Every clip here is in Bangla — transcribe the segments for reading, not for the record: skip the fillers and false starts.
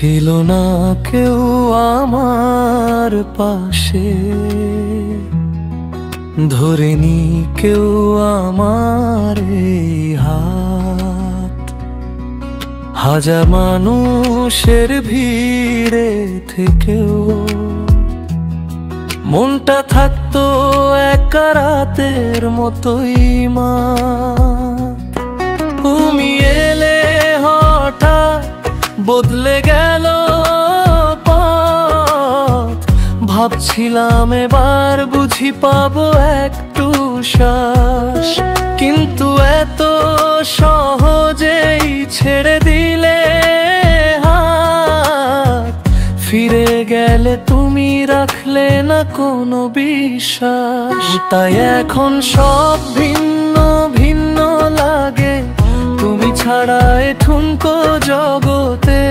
ছিল না কেউ আমার পাশে, ধরেনি কেউ আমার এই হাত। হাজার মানুষের ভিড়ে থেকেও মনটা থাকতো একা রাতের মতোই মা। তুমি এলে হঠাৎ বদলে গেল পথ, ভাবছিলাম এবার বুঝি পাবো একটু শ্বাস, কিন্তু এত সহজেই ছেড়ে দিলে হাত। ফিরে গেলে তুমি রাখলে না কোনো বিশ্বাস, তাই এখন সব ভিন্ন ভিন্ন লাগে তুমি ছাড়া এ ঠুনকো জগতে।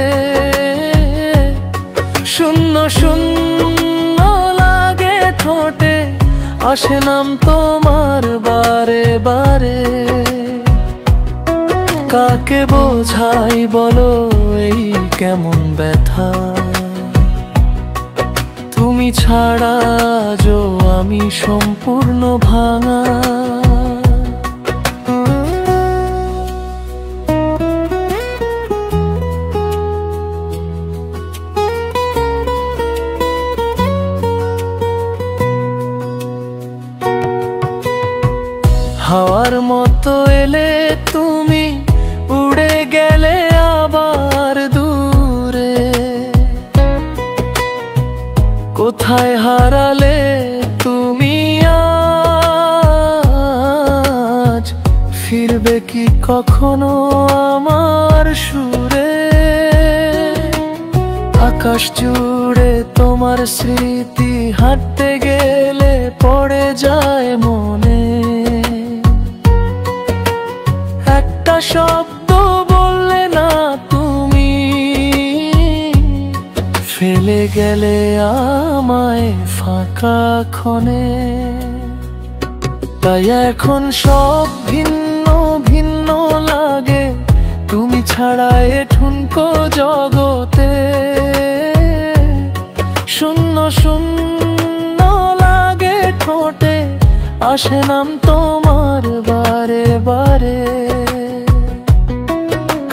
শূন্য শূন্য লাগে ঠোঁটে, আসে নাম তোমার বারে বারে। কাকে বোঝাই বলো এই কেমন ব্যথা, তুমি ছাড়া যো আমি সম্পূর্ণ ভাঙা। হাওয়ার মতো এলে তুমি, উড়ে গেলে আবার দূরে। কোথায় হারালে তুমি আজ, ফিরবে কি কখনো আমার সুরে? আকাশ জুড়ে তোমার স্মৃতি, হাঁটতে গেলে পড়ে যায় মনে। একটা শব্দ বললে না তুমি, ফেলে গেলে আমায় ফাঁকা ক্ষণে। তাই এখন সব ভিন্ন ভিন্ন লাগে তুমি ছাড়া এ ঠুনকো জগতে। শূন্য শূন্য লাগে ঠোঁটে, আসে নাম তোমার বারে বারে।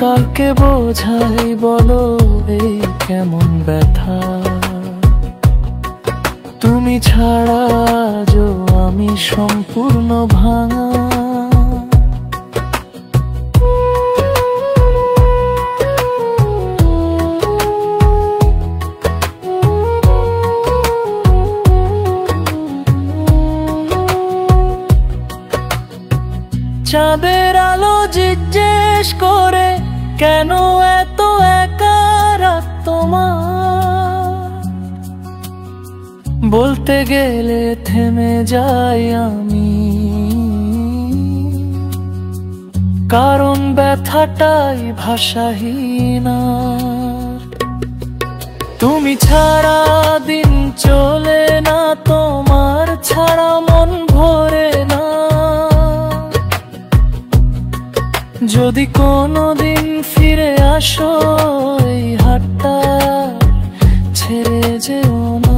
কাকে বোঝাই বলো এই কেমন ব্যথা, তুমি ছাড়া যো আমি সম্পূর্ণ ভাঙা। চাঁদের আলো জিজ্ঞেস করে কেন এত একা রাত তোমার, বলতে গেলে থেমে যাই আমি। কারণ ব্যথাটাই ভাষাহীন। তুমি ছাড়া দিন চলে না, তোমার ছাড়া মন ভরে না। যদি কোনোদিন ফিরে আসো এই হাতটা ছেড়ে যেও না।